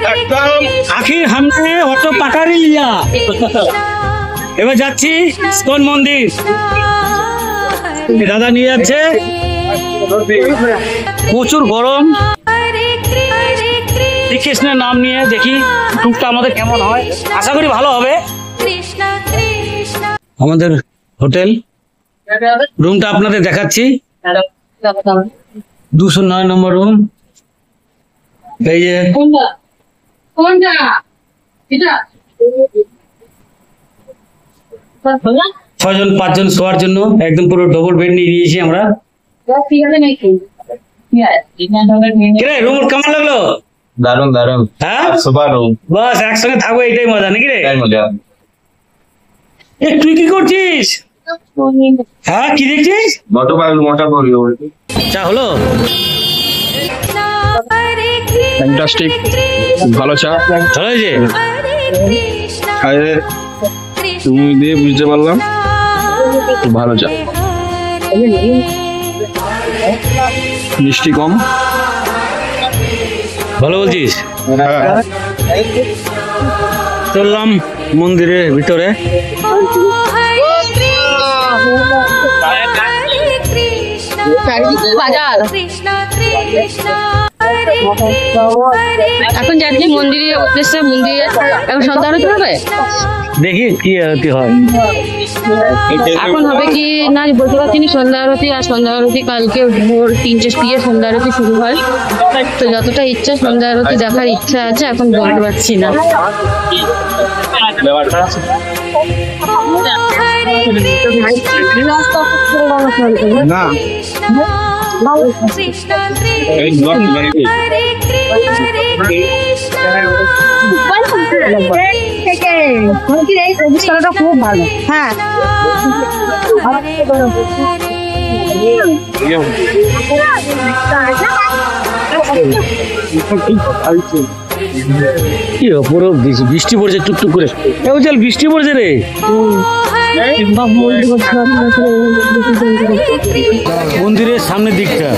आखिर हमने ऑटो पकड़ ही लिया। এবার যাচ্ছি ইসকন মন্দির। দাদা নিয়ে যাচ্ছে, প্রচুর গরম। শ্রীকৃষ্ণের নাম নিয়ে দেখি টুকটা আমাদের কেমন হয়, আশা করি ভালো হবে। আমাদের হোটেল রুমটা আপনাদের দেখাচ্ছি, 209 নম্বর রুম। এই যে 6জন 5জন শোয়ার জন্য একদম পুরো ডবল বেড নিয়ে নিয়েছি আমরা। রুম কেমন লাগলো? দারুন দারুন। হ্যাঁ সুপার রুম। বাস একসঙ্গে থাকবো, এটাই মজা নাকি রে? তুই কি করছিস? হ্যাঁ কি দেখছিস? চা হলো? ফ্যান্টাস্টিক, ভালো চা। ভালো হয়েছে? তুমি দিয়ে বুঝতে পারলাম ভালো চা, মিষ্টি কম। ভালো বলছিস? হ্যাঁ। চললাম মন্দিরের ভিতরে। এখন যাচ্ছি মন্দিরের উদ্দেশ্যে। মন্দিরে এখন সন্ধ্যা আরতি হবে, দেখি কি আরতি হয়। এখন হবে কি না বলতে পারছি না। সন্ধ্যা আরতি, আর সন্ধ্যা আরতি কালকে ভোর 3টে দিয়ে সন্ধ্যা আরতি শুরু হয়। তো যতটা ইচ্ছা সন্ধ্যা আরতি দেখার ইচ্ছা আছে, এখন বলতে পারছি না। খুব ভালো। হ্যাঁ কি পুরো বৃষ্টি পড়ছে টুকটুক করে। চল বৃষ্টি পড়ছে রে। মন্দিরের সামনের দিকটা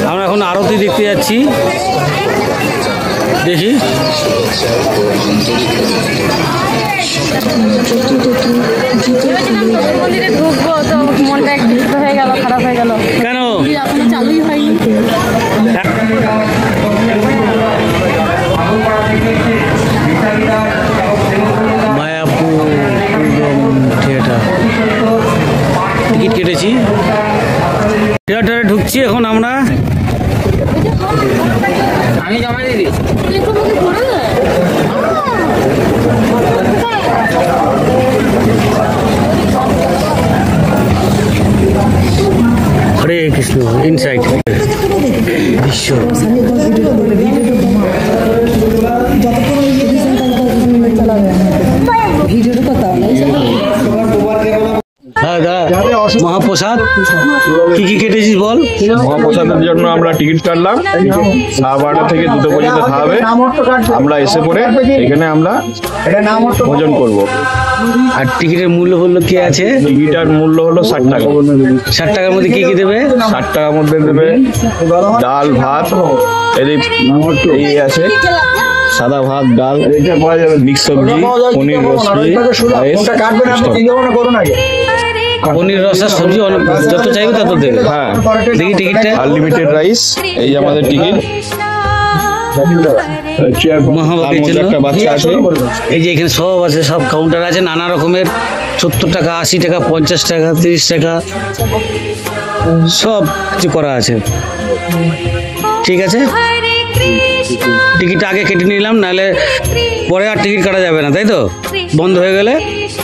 আমরা এখন আরতি দেখতে যাচ্ছি, দেখি। মন্দিরে ঢুকবো তো মনটা একটু হয়ে গেল, খারাপ হয়ে গেল। কেন? এখনো চালুই হয়নি। মায়াপুর থিয়েটার টিকিট কেটেছি, থিয়েটারে ঢুকছি এখন আমরা। আমি জমা দিয়ে দিই। হরে কৃষ্ণ। ইনসাইড বিশ্ব মহাপ্রসাদ কি কি কেটেছিস বল? মহাপ্রসাদের জন্য আমরা টিকিট কাটলাম, 12:30 থেকে 2টো পর্যন্ত খাওয়াবে। আমরা এসে পরে এখানে আমরা ভোজন করব। আর টিকিটের মূল্য বললো কি আছে? টিকিটার মূল্য হলো 60 টাকা। 60 টাকার মধ্যে কি কি দেবে? 60 টাকার মধ্যে দেবে ডাল ভাত, এই আছে সাদা ভাত, ডাল, মিক্স সবজি, পনির রসগোল্লা, পনির রসা সবজি যত চাইবে তত দেবে। হ্যাঁ দেখি টিকিটটা। আনলিমিটেড রাইস, এই আমাদের টিকিট। মহাবাগের জন্য একটা বাচ্চা আছে। এই যে এখানে সব আছে, সব কাউন্টার আছে নানা রকমের। 70 টাকা, 80 টাকা, 50 টাকা, 30 টাকা, সব কিছু করা আছে। ঠিক আছে, টিকিট আগে কেটে নিলাম, নাহলে পরে আর টিকিট কাটা যাবে না, তাই তো? বন্ধ হয়ে গেলে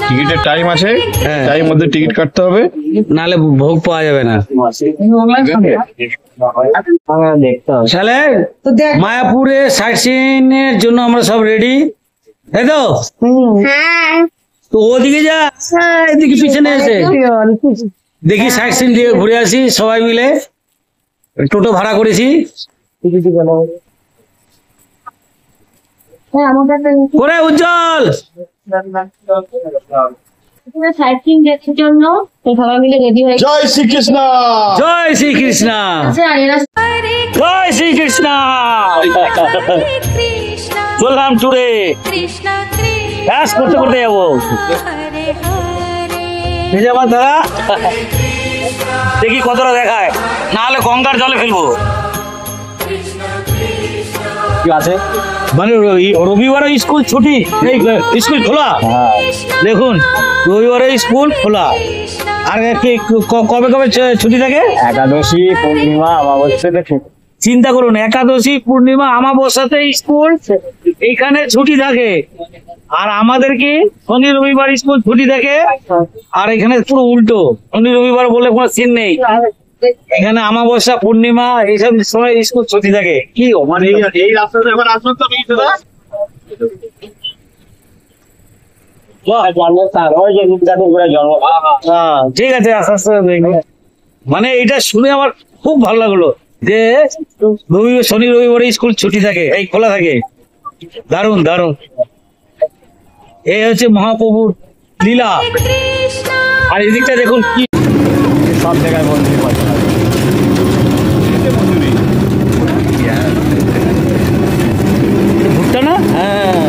টিকিটের টাইম আছে, হ্যাঁ টাইম মধ্যে টিকিট কাটতে হবে, নাহলে ভোগ পাওয়া যাবে না। তাহলে মায়াপুরে সাইট সিইং এর জন্য আমরা সব রেডি, তাই তো? তো ওদিকে যা, এদিকে পিছনে এসে দেখি সাইট সিইং দিয়ে ঘুরে আসি সবাই মিলে। টোটো ভাড়া করেছি। করে উজ্জ্বল সাইড সিন দেখার জন্য সবাই মিলে রেডি হয়ে জয় শ্রীকৃষ্ণ। জয় শ্রীকৃষ্ণ, গেছে। আর এরা জয় শ্রীকৃষ্ণ। চললাম টুরে, ব্যাস করতে করতে যাবো। আমার দাদা দেখি কতটা দেখায়, না হলে গঙ্গার জলে ফেলবো। আছে মানে রবিবারে স্কুল ছুটি, এই স্কুল খোলা। দেখুন রবিবারে স্কুল খোলা। আর কবে কবে ছুটি থাকে? একাদশী, পূর্ণিমা, অমাবস্যাতে চিন্তা করুন, একাদশী, পূর্ণিমা, আমাবস্যাতে স্কুল এইখানে ছুটি থাকে। আর আমাদের কি শনি রবিবার স্কুল ছুটি থাকে। আর এখানে পুরো উল্টো, শনি রবিবার বলে কোনো সিন নেই। এখানে আমাবস্যা, পূর্ণিমা এইসব সময় স্কুল ছুটি থাকে। কি মানে এই রাস্তাতে এবার আসুন তো ঠিক আছে, আস্তে আস্তে দেখবো। মানে এটা শুনে আমার খুব ভালো লাগলো যে শনি রবিবারে স্কুল ছুটি থাকে, এই খোলা থাকে। দারুণ দারুণ। এই হচ্ছে মহাপ্রভুর লীলা। আর এদিকটা দেখুন কি সব জায়গায় মন্দির ভুট্টা না? হ্যাঁ,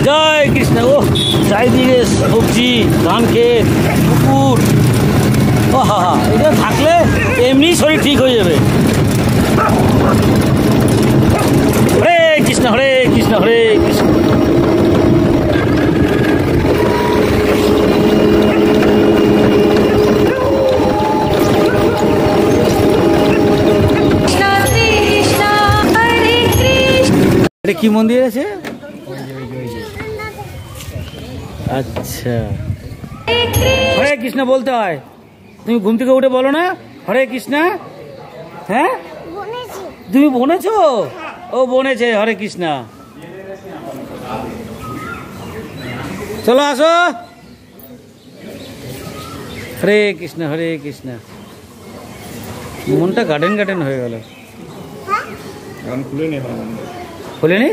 জয় কৃষ্ণ। ও চারিদিকে সবজি, ধান ক্ষেত, পুকুর। ও হা হা, এটা থাকলে এমনি শরীর ঠিক হয়ে যাবে। হরে কৃষ্ণ, হরে কৃষ্ণ, হরে কৃষ্ণ। এটা কি মন্দির আছে? আচ্ছা, হরে কৃষ্ণ বলতে হয়। তুমি ঘুম থেকে উঠে বলো না হরে কৃষ্ণ? হ্যাঁ, তুমি বনেছো? ও বনেছে, হরে কৃষ্ণ। চলো আসো। হরে কৃষ্ণ, হরে কৃষ্ণ। মনটা গার্ডেন গার্ডেন হয়ে গেল। খুলেনি?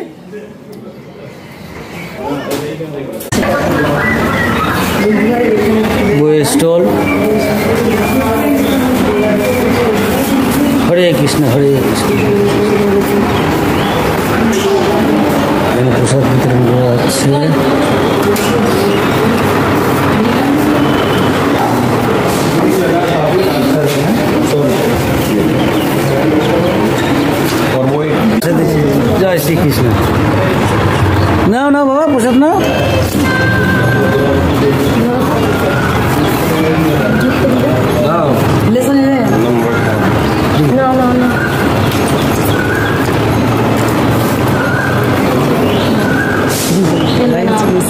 বইয়ের স্টল। হরে কৃষ্ণ, হরে কৃষ্ণ। প্রসাদ বিতরণ করা হচ্ছে। জয় শ্রীকৃষ্ণ। নাও না বাবা, প্রসাদ নাও।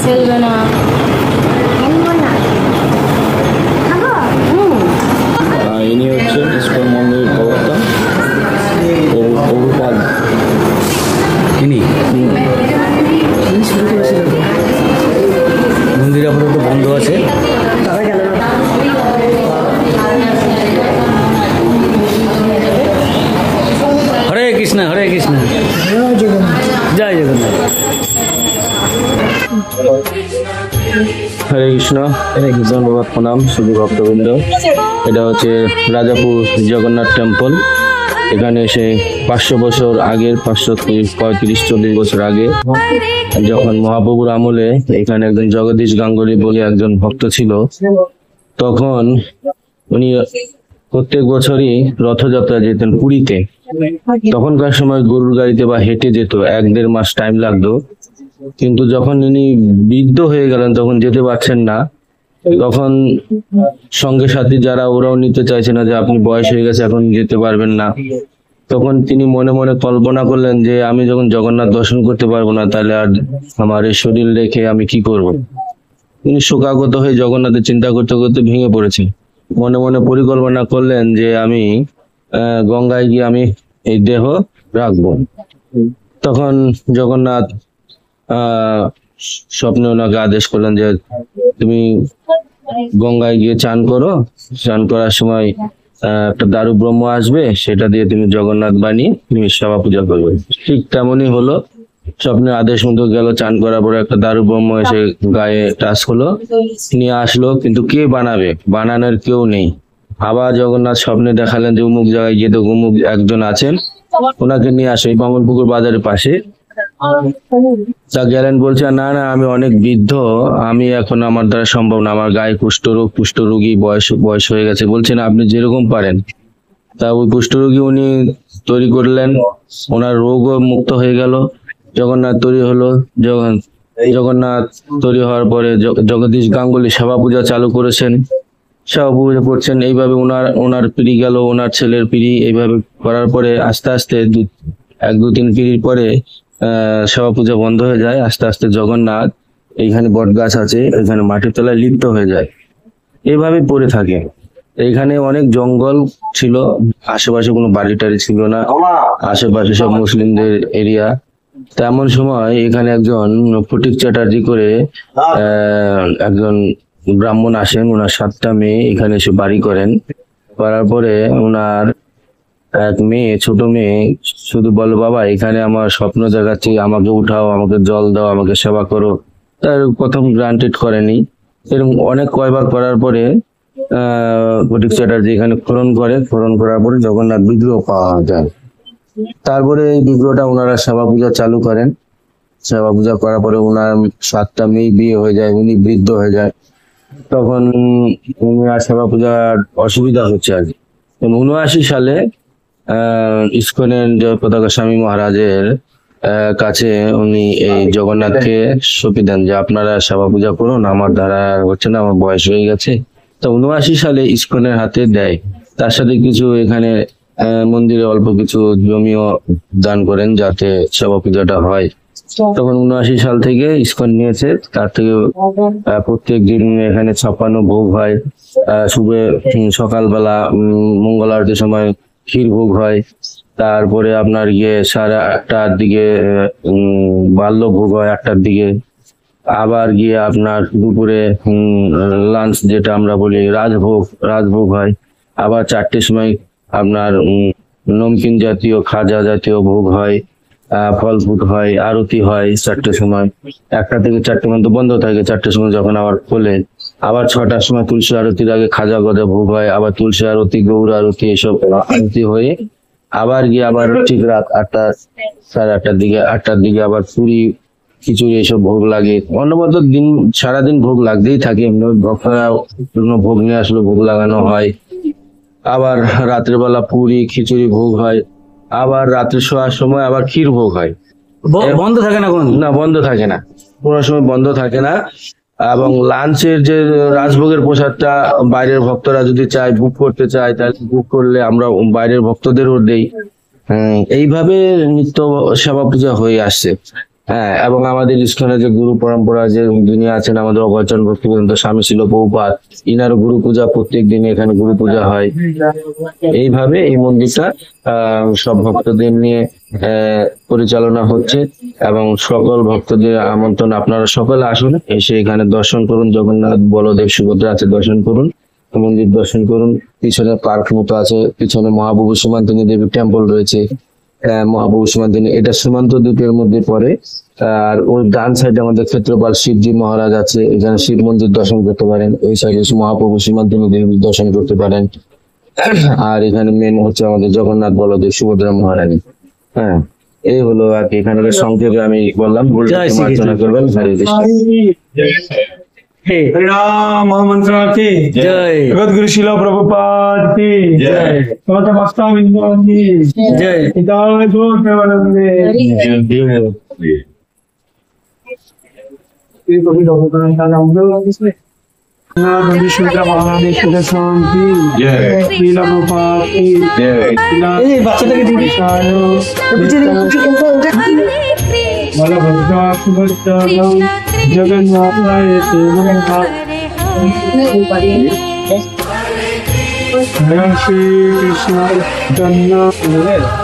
ফেলবে না। ইনি হচ্ছেন ইস্কন মন্দিরের প্রবক্তা প্রভুপাদ। ইনি মন্দির আপাতত বন্ধ আছে। হরে কৃষ্ণ, হরে কৃষ্ণ। জয় জগন্নাথ। হরে কৃষ্ণ, ধন্যবাদ, প্রণাম শুধু ভক্তবৃন্দ। এটা হচ্ছে রাজাপুর জগন্নাথ টেম্পল। এখানে এসে 500 বছর আগের, 535-40 বছর আগে, যখন মহাপ্রভুর আমলে এখানে একজন জগদীশ গাঙ্গুলি বলে একজন ভক্ত ছিল, তখন উনি প্রত্যেক বছরই রথযাত্রা যেতেন পুরীতে। তখনকার সময় গরুর গাড়িতে বা হেঁটে যেত, 1-1.5 মাস টাইম লাগতো। কিন্তু যখন ইনি বৃদ্ধ হয়ে গেলেন, তখন যেতে পারছেন না। তখন সঙ্গে সাথী যারা, ওরাও নিতে চাইছে না, যে আপনি বয়স হয়ে গেছে, এখন যেতে পারবেন না। তখন তিনি মনে মনে কল্পনা করলেন যে আমি যখন জগন্নাথ দর্শন করতে পারবো না, তাহলে আর আমার এই শরীর রেখে আমি কি করব। তিনি শোকাগত হয়ে জগন্নাথের চিন্তা করতে করতে ভেঙে পড়েছেন। মনে মনে পরিকল্পনা করলেন যে আমি গঙ্গায় গিয়ে আমি এই দেহ রাখবো। তখন জগন্নাথ স্বপ্নে ওনাকে আদেশ করলেন যে তুমি গঙ্গায় গিয়ে চান করো। চান করার সময় একটা দারু ব্রহ্ম আসবে, সেটা দিয়ে তুমি জগন্নাথ বানিয়ে তুমি সেবা পূজা করবে। ঠিক তেমনই হলো, স্বপ্নের আদেশ মতো গেল, চান করার পরে একটা দারু ব্রহ্ম এসে গায়ে টাচ হলো, নিয়ে আসলো, কিন্তু কে বানাবে, বানানোর কেউ নেই। আবার জগন্নাথ স্বপ্নে দেখালেন যে অমুক জায়গায় গিয়ে তো অমুক একজন আছেন, ওনাকে নিয়ে আসে এই বামনপুকুর বাজারের পাশে। তা গেলেন, বলছে না না আমি অনেক বৃদ্ধ, আমি এখন আমার দ্বারা সম্ভব না, আমার গায়ে কুষ্ঠরোগী বয়স হয়ে গেছে। বলছেন আপনি যেরকম পারেন। তা ওই কুষ্ঠরোগী উনি তৈরি করলেন, ওনার রোগও মুক্ত হয়ে গেল। জগন্নাথ তৈরি হলো। জগন্নাথ তৈরি হওয়ার পরে জগদীশ গাঙ্গুলি সেবা পূজা চালু করেছেন, সেবা পূজা করছেন। এইভাবে ওনার পিড়ি গেল, ওনার ছেলের পিড়ি, এইভাবে করার পরে আস্তে আস্তে 1-2-3 পিড়ির পরে সেবা পূজা বন্ধ হয়ে যায়। আস্তে আস্তে জগন্নাথ, এইখানে বট গাছ আছে, এখানে মাটির তলায় লিপ্ত হয়ে যায়, এইভাবে পড়ে থাকে। এখানে অনেক জঙ্গল ছিল, আশেপাশে কোনো বাড়ি টাড়ি ছিল না, আশেপাশে সব মুসলিমদের এরিয়া। তেমন সময় এখানে একজন ফটিক চ্যাটার্জি করে একজন ব্রাহ্মণ আসেন, ওনার 7টা মেয়ে এখানে এসে বাড়ি করেন। করার পরে ওনার এক মেয়ে, ছোট মেয়ে শুধু বলে, বাবা এখানে আমার স্বপ্ন দেখাচ্ছি, আমাকে উঠাও, আমাকে জল দাও, আমাকে সেবা করো। তার প্রথম গ্রান্টেড করেনি। এরকম অনেক কয়বার করার পরে ফটিক চ্যাটার্জি এখানে খনন করার পরে জগন্নাথ বিগ্রহ পাওয়া যায়। তারপরে এই বিগ্রহটা ওনারা সেবা পূজা চালু করেন। সেবা পূজা করার পরে ওনার 7টা মেয়ে বিয়ে হয়ে যায়, উনি বৃদ্ধ হয়ে যায়। তখন উনি আর সেবা পূজার অসুবিধা হচ্ছে আর কি। 79 সালে ইস্কনের যে পতাকা স্বামী মহারাজের কাছে উনি এই জগন্নাথকে সঁপে দেন যে আপনারা সেবা পূজা করুন, আমার দ্বারা হচ্ছে না, আমার বয়স হয়ে গেছে। তো 79 সালে ইস্কনের হাতে দেয়। তার সাথে কিছু এখানে মন্দিরে অল্প কিছু জমিও দান করেন যাতে সেবা পূজাটা হয়। তখন 79 সাল থেকে ইস্কন নিয়েছে, তার থেকে প্রত্যেক দিন এখানে 56 ভোগ হয়। সকালবেলা মঙ্গল আরতির সময় ক্ষীর ভোগ হয়। তারপরে আপনার 8টার দিকে বাল্য ভোগ হয়, 8টার দিকে। আবার আপনার দুপুরে লাঞ্চ যেটা আমরা বলি রাজভোগ হয়। আবার 4টের সময় আপনার নমকিন জাতীয় খাজা জাতীয় ভোগ হয়, ফল ফুট হয়, আরতি হয় 4টের সময়। 1টা থেকে 4টে পর্যন্ত বন্ধ থাকে। 4টের সময় যখন আবার খোলে, আবার 6টার সময় তুলসী আরতির আগে খাজা গজা ভোগ হয়, আবার তুলসী আরতি, গৌর আরতি, এসব আরতি হয়ে আবার ঠিক রাত 8টা, 8:30 দিকে, 8টার দিকে আবার পুরি খিচুড়ি এসব ভোগ লাগে। অন্যমত দিন সারাদিন ভোগ লাগতেই থাকে। ভক্তরা ভোগ নিয়ে আসলে ভোগ লাগানো হয়। আবার রাত্রের বেলা পুরি খিচুড়ি ভোগ হয়। আবার রাত্রে শোয়ার সময় আবার ক্ষীর ভোগ হয়। বন্ধ থাকে না কোনো? না, বন্ধ থাকে না, কোনো সময় বন্ধ থাকে না। এবং লাঞ্চের যে রাজভোগের প্রসাদটা বাইরের ভক্তরা যদি চায়, বুক করতে চায়, তাহলে বুক করলে আমরা বাইরের ভক্তদেরও দেই। এইভাবে নিত্য সেবা পূজা হয়ে আসছে। হ্যাঁ, এবং আমাদের ইস্কনের যে গুরু পরম্পরা যে যিনি আছেন, আমাদের অভয়চন ভক্তিবেদান্ত স্বামী ছিল বহুপাদ, ইনারও গুরু পূজা প্রত্যেক দিনে এখানে গুরু পূজা হয়। এইভাবে এই মন্দিরটা সব ভক্তদের নিয়ে পরিচালনা হচ্ছে। এবং সকল ভক্তদের আমন্ত্রণ, আপনারা সকলে আসুন, এসে এখানে দর্শন করুন। জগন্নাথ, বলদেব, সুভদ্রা আছে, দর্শন করুন, মন্দির দর্শন করুন। পিছনে পার্ক মতো আছে, পিছনে মহাপ্রভু সীমান্তিনী দেবী টেম্পল রয়েছে। মহাপ্রভু সীমান্তিনী, এটা সীমান্ত দ্বীপের মধ্যে পড়ে। আর ওই ডান সাইডে আমাদের ক্ষেত্রপাল শিবজি মহারাজ আছে, এখানে শিব মন্দির দর্শন করতে পারেন। ওই সাইডে মহাপ্রভু সীমান্তিনী দেবী দর্শন করতে পারেন। আর এখানে মেন হচ্ছে আমাদের জগন্নাথ, বলদেব, সুভদ্রা মহারানী। হ্যাঁ, এই হলো আর কি। এখানে সংক্ষেপে আমি বললাম, মার্জনা করবেন। হরে কৃষ্ণ। हरे राम महामंत्र की जय। जगत गुरु शिला प्रभुपाद की जय। समस्त भक्ता वृंद की जय। हिताय गौर प्रेमानंदे। ये कभी डॉक्टर का नाम दो इसमें ना विश्वकर महाराज शांति जय। शिला प्रभुपाद की जय। এই বাচ্চাটাকে দিবি। बोलो भक्ता सुभद्रा जगन्नाथ राय श्री कृष्ण जगन्नाथ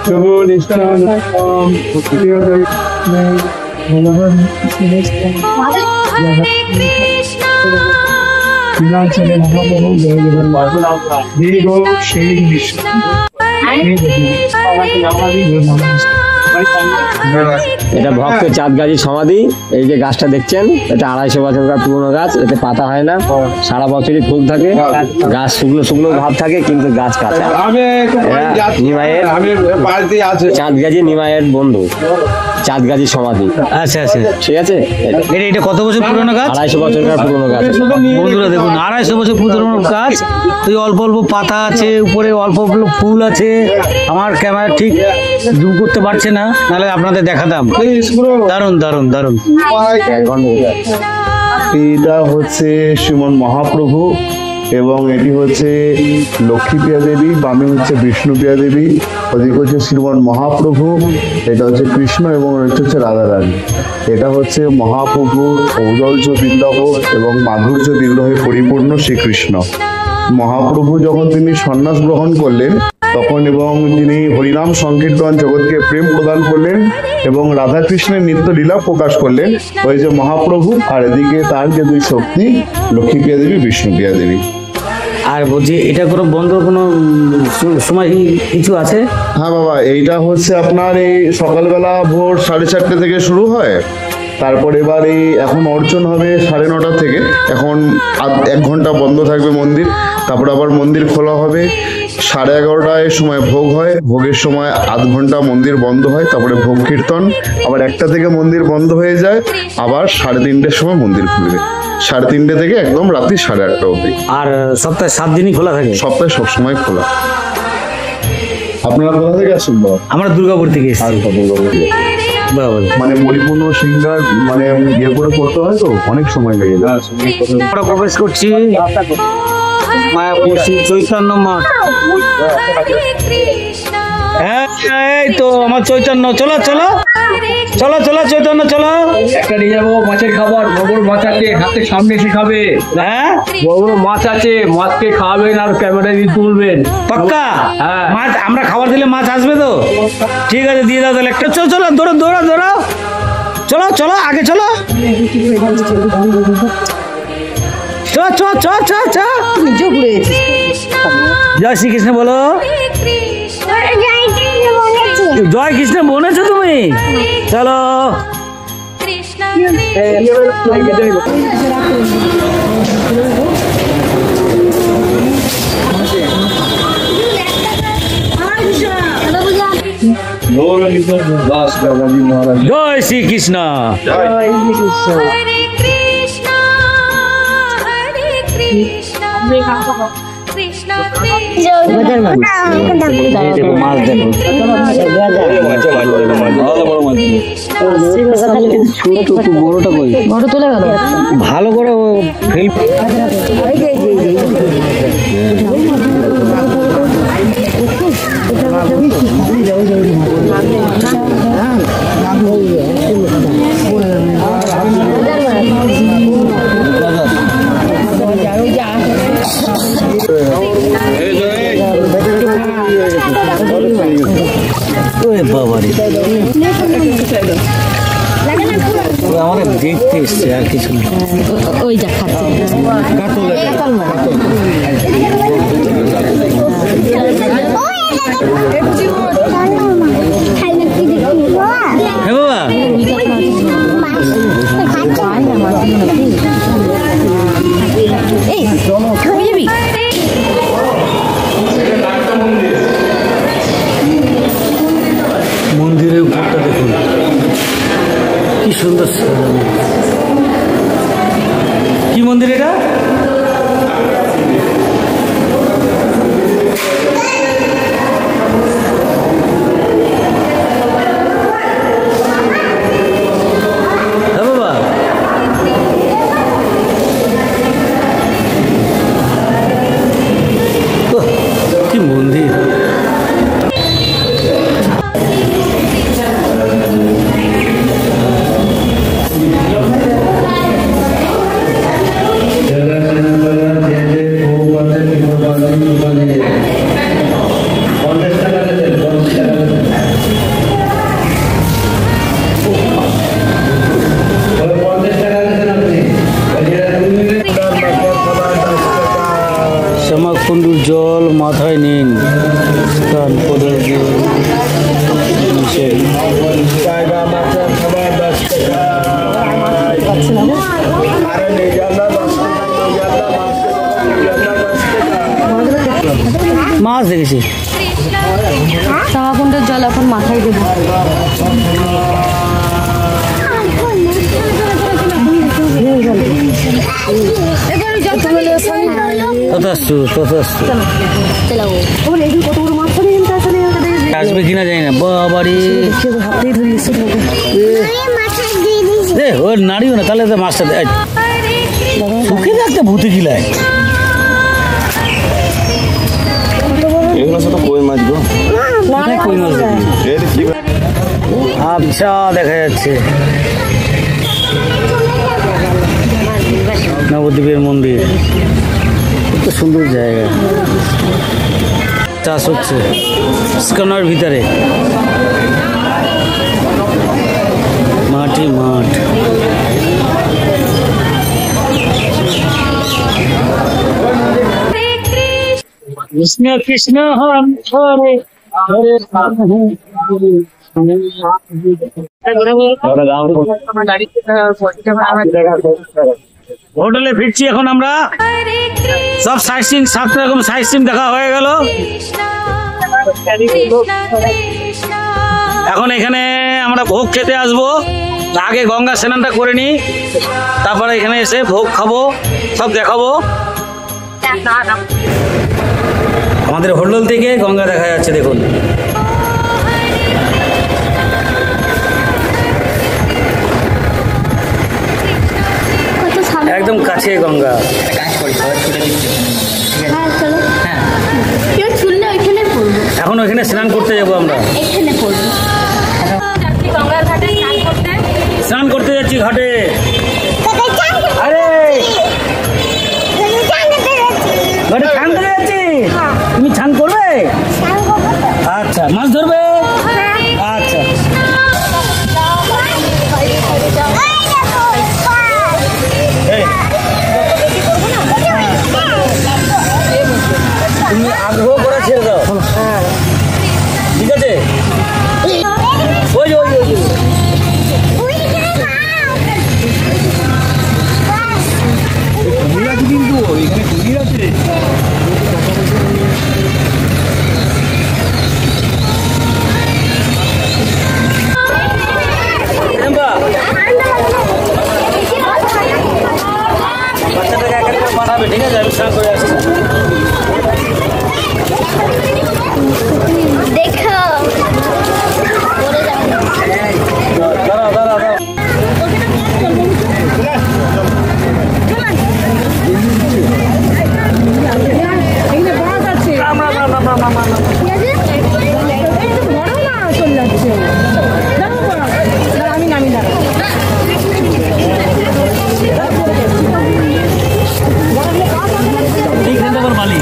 प्रभु निष्ठानाम নীলাচলে মহাপ্রভু জয় জগন্নাথ দীর্ঘ সেই বিষ্ণু এটা ভক্তের চাঁদগাজির সমাধি। এই যে গাছটা দেখছেন, এটা 250 বছরকার পুরনো গাছ। এতে পাতা হয় না, সারা বছরই ফুল থাকে, গাছ শুকনো শুকনো ভাব থাকে, কিন্তু গাছ কাঁচা। নিমাইয়ের চাঁদগাজি নিমাইয়ের বন্ধু চাঁদগাজির সমাধি। আচ্ছা আচ্ছা, ঠিক আছে। এটা কত বছর পুরনো গাছ? 250 বছরকার পুরনো গাছ। বন্ধুরা দেখুন, 250 বছর পুরনো গাছ। ওই অল্প অল্প পাতা আছে, উপরে অল্প অল্প ফুল আছে। আমার ক্যামেরা ঠিক জুম করতে পারছে না, নাহলে আপনাদের দেখাতাম। দারুণ দারুণ দারুণ। এটা হচ্ছে শ্রীমন মহাপ্রভু এবং এটি হচ্ছে লক্ষ্মীপ্রিয়া দেবী, বামে হচ্ছে বিষ্ণুপ্রিয়া দেবী, ওদিকে হচ্ছে শ্রীমন মহাপ্রভু, এটা হচ্ছে কৃষ্ণ এবং এটা হচ্ছে রাধারানী। এটা হচ্ছে মহাপ্রভুর ঔদল্য বিগ্রহ এবং মাধুর্য বিগ্রহে পরিপূর্ণ শ্রীকৃষ্ণ। মহাপ্রভু যখন তিনি সন্ন্যাস গ্রহণ করলেন তখন এবং তিনি হরিনাম সংকীর্তন জগৎকে প্রেম প্রদান করলেন এবং রাধাকৃষ্ণের নিত্য লীলা প্রকাশ করলেন। ওই যে মহাপ্রভু, আর এদিকে তার যে দুই শক্তি লক্ষ্মীপ্রিয়া দেবী, বিষ্ণুপ্রিয়া দেবী। আর বলছি, এটা কোনো বন্ধ কোনো সময় কিছু আছে? হ্যাঁ বাবা, এইটা হচ্ছে আপনার এই সকালবেলা ভোর 4:30 থেকে শুরু হয়। তারপর এবার এই এখন অর্চন হবে 9:30 থেকে। এখন 1 ঘন্টা বন্ধ থাকবে মন্দির, তারপর আবার মন্দির খোলা হবে। 11:30টায় সময় ভোগ হয়, ভোগের সময় 1/2 ঘন্টা মন্দির বন্ধ হয়, তারপরে ভোগ কীর্তন। আবার 1টা থেকে মন্দির বন্ধ হয়ে যায়, আবার 3:30টার সময় মন্দির খুলবে। 3:30 থেকে একদম রাত্রি 8:30 অবধি। আর সপ্তাহে 7 দিনই খোলা থাকে? সপ্তাহে সবসময় খোলা। আপনারা কোথা থেকে আসেন বাবা? আমরা দুর্গাপুর থেকে এসেছি। বাবা, মানে পরিপূর্ণ সিঙ্গার মানে ইয়ে করে করতে হয় তো অনেক সময় লেগে যায়। আমরা প্রবেশ করছি মায়াপুর শ্রী চৈতন্য মঠ। হ্যাঁ, এই তো আমার চৈতন্য। চলো চলো চলো চলো চৈতন্য চলো। একটা নিয়ে যাবো মাছের খাবার, বড় মাছ আছে, হাতের সামনে এসে খাবে। হ্যাঁ, বড় মাছ আছে, মাছকে খাওয়াবেন আর ক্যামেরা দিয়ে তুলবেন। পাক্কা? হ্যাঁ। মাছ আমরা খাবার দিলে মাছ আসবে তো? ঠিক আছে, দিয়ে দাও তাহলে একটা। চলো চলো, দৌড়ো দৌড়ো দৌড়াও, চলো চলো আগে চলো, চ চ চ চ চ। জয় শ্রীকৃষ্ণ বলো। জয় কৃষ্ণ বলেছো তুমি? চলো। জয় শ্রীকৃষ্ণ। বড় চলে গেল। ভালো করে ফিল্ম। বাবারে, আমাদের দেখতে এসছে আর কিছু না। ওই যা খাচ্ছে বাবা। মন্দিরের উপরটা দেখুন কি সুন্দর সাজানো। কি মন্দির এটা? মাছ দেখেছি। চাপাকুণ্ডের জল এখন মাথায় দেবো। তথাস্তু তথাস্তু। আসবে কিনা জানি না। বাবারি ওর নাড়িও না, তাহলে তো মাছটা সুখে একটা ভূতে কিলায়। এগুলো তো কই মাছ গো। কই মাছ আচ্ছা দেখা যাচ্ছে নবদ্বীপের মন্দির, কত সুন্দর জায়গা। চাষ হচ্ছে স্কনার ভিতরে, মাটি মাঠ। কৃষ্ণ কৃষ্ণ হরে হরে হোটেলে ফিরছি এখন আমরা। সব সাইট সিন, 7 রকম সাইট সিন দেখা হয়ে গেল। এখন এখানে আমরা ভোগ খেতে আসবো। আগে গঙ্গা স্নানটা করে নিই, তারপরে এখানে এসে ভোগ খাবো, সব দেখাবো। আমাদের হোটেল থেকে গঙ্গা দেখা যাচ্ছে, দেখুন। একদম কাছে গঙ্গা। এখন ওইখানে স্নান করতে যাবো আমরা। স্নান করতে যাচ্ছি ঘাটে। আরে ঘাটে স্নান করে যাচ্ছি। তুমি স্নান করবে? আচ্ছা, মাছ ধরবে? আচ্ছা। তুমি আগ্রহ করে ছেড়ে দাও, ঠিক আছে? ওই ওই ওই কিন্তু এখানে কুমির আছে। বাচ্চাটাকে একটা পাঠাবে, ঠিক আছে? আমি স্নান করে আসছি। দাঁড়াও দাঁড়াও দাঁড়াও। ঠিক আছে, আবার বালি।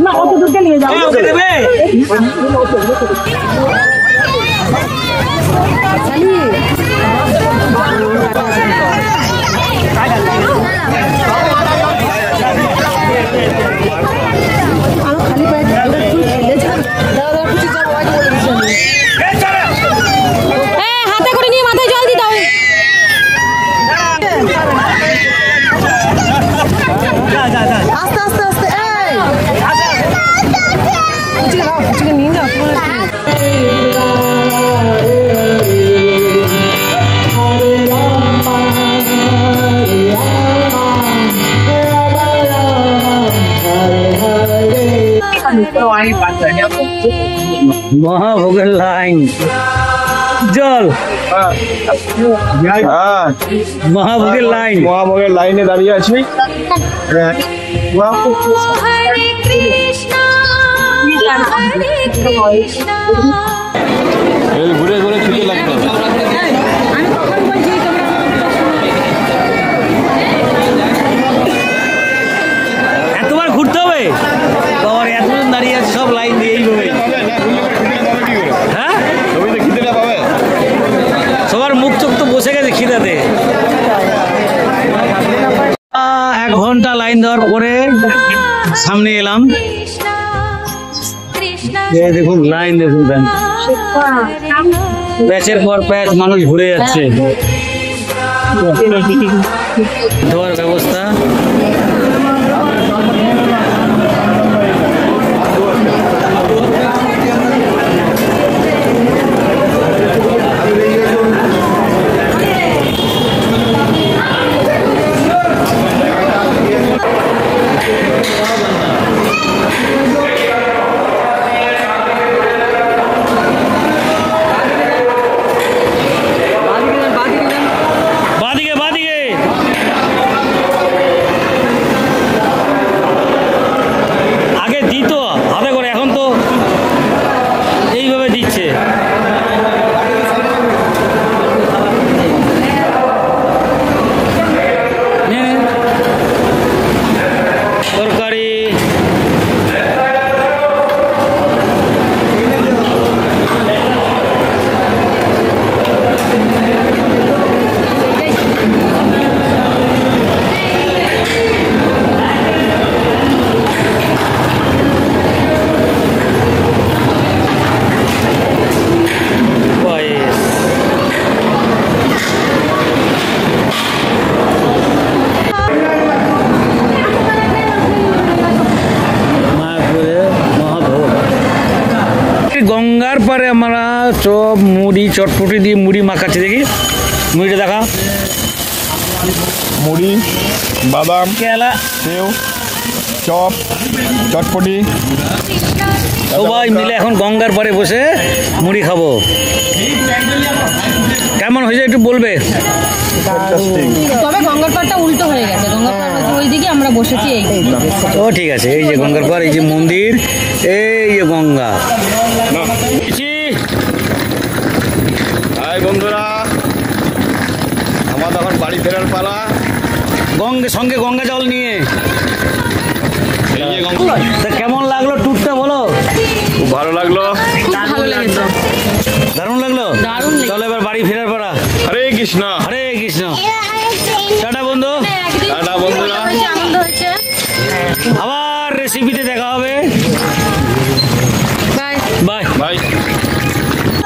না অত দূরকে নিয়ে যাও। হাতে করে নিয়ে মাথায় জল দিতে হবে। আস্তে আস্তে আস্তে নিয়ে যাও। মহাভোগের লাইন, জল, মহাভোগের লাইন, মহাভোগের লাইনে দাঁড়িয়ে আছি। ঘুরে ঘুরে ছুটে লাগতো। এতবার ঘুরতে হবে? বাবার এতজন দাঁড়িয়ে আছে সব লাইন দিয়ে এইভাবে। হ্যাঁ, সবার মুখ চোখ তো বসে গেছে খিদাতে। 1 ঘন্টা লাইন দেওয়ার পরে সামনে এলাম। এই দেখুন লাইন, দেখুন ব্যাচের পর ব্যাচ মানুষ ঘুরে যাচ্ছে। দেওয়ার ব্যবস্থা গঙ্গার পারে আমরা চপ মুড়ি চটপটি দিয়ে মুড়ি মাখাচ্ছি। দেখি মুড়িটা দেখা। মুড়ি, বাদাম, কেলা, সেও, চপ, চটপটি সবাই মিলে এখন গঙ্গার পারে বসে মুড়ি খাবো। কেমন হয়েছে একটু বলবে? তবে গঙ্গার পাড়টা উল্টো হয়ে গেছে, গঙ্গার পাড় ওইদিকে আমরা বসেছি এই। ও ঠিক আছে, এই যে গঙ্গার পাড়, এই যে মন্দির, এই যে গঙ্গা। হাই বন্ধুরা, আমার তখন বাড়ি ফেরার পালা। সঙ্গে গঙ্গা জল নিয়ে। তা কেমন লাগলো ট্যুরটা বলো? খুব ভালো লাগলো, ভালো লেগেছে, দারুণ লাগলো। চলো এবার বাড়ি ফেরার পালা। হরে কৃষ্ণ। হরে কৃষ্ণ। টাটা বন্ধু। টাটা বন্ধুরা। আনন্দ হয়েছে। আবার রেসিপিতে দেখা হবে।